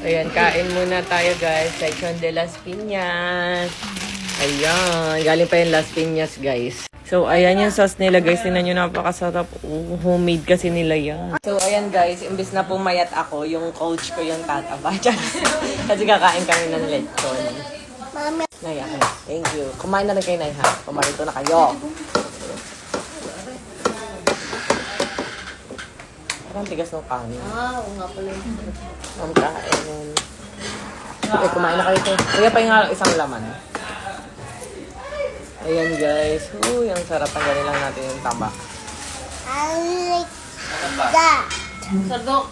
Ayan, kain muna tayo guys. Lechon de las Piñas. Ayan, galing pa yung Las Piñas guys. So, ayan yung sauce nila guys. Tingnan nyo, napakasarap. Homemade kasi nila yan. So, ayan guys, imbis na pumayat ako, yung coach ko yung tataba. Kasi kakain kami ng lechon. Nay, ako. Thank you. Kumain na rin kayo, Nay, ha? Pumarito na kayo. Parang tigas ng kanin. Oo nga pala. Ang kain. Okay, kumain na kayo. Kaya pa yung isang laman. Ayan guys. Uy, ang sarap. Tanggalin lang natin yung taba. I like that. Sardok.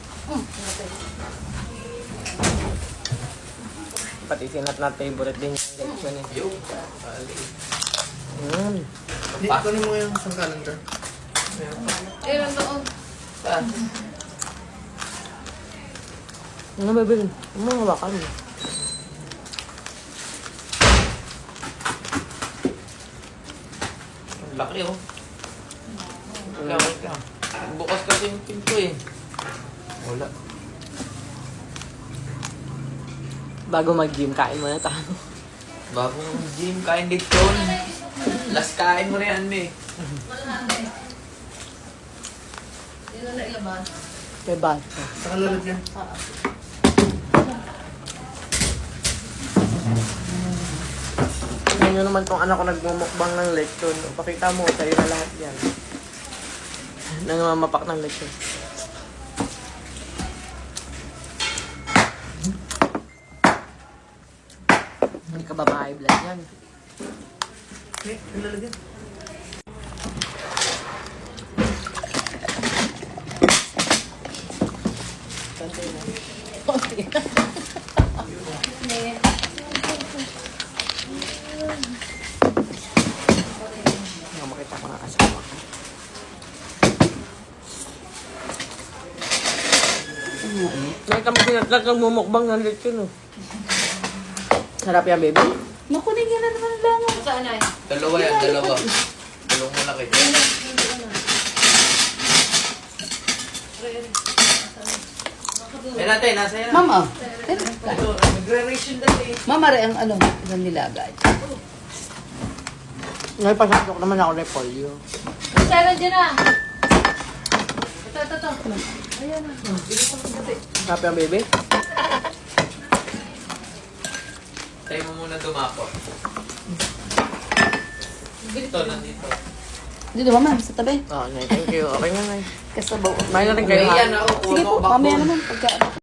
Pati sinat na favorite din yung lechon eh. Hindi, kunin mo yung isang calendar. Ilan doon? Ano ba bilhin? Ano mga bakal mo? Laki oh. Laki ka. Bukas kasi yung pinto eh. Wala. Bago mag-gym, kain muna tayo. Bagong gym, kain lechon. Last kain mo na yan eh. Ilan na ilabas? May bata. Saka lalad yan. Tingnan nyo naman tong anak ko nagmumukbang ng lechon. Pakita mo, sa'yo na lahat yan. Nangamapak ng lechon. Hindi ka babae blood yan. Eh, lalad yan. Hindi makita ko na asawa ko. May kami pinatlag ng mumukbang ng lechon, oh. Sarap yan, baby. Naku, nigyan na naman lang. Saan ay? Dalawa yan, dalawa. Dalawang malaki. Eh natin, nasa yan. Mama, Ito, nagre-ration dati. mama rin ang ano, isang nilagay. Ngayon, pasaktok naman ako ng polio. Saan dyan na? Ito. Ayan na. Sarap yan, baby. Tayo mo muna dumako. Ito, nandito. Dito, mama, sa tabi. Oh, Nay, thank you. Okay nga, Nay. Kasabaw. Kumain na rin kayo, ha? Ayan, ako. Sige po, mamaya naman. Pagka...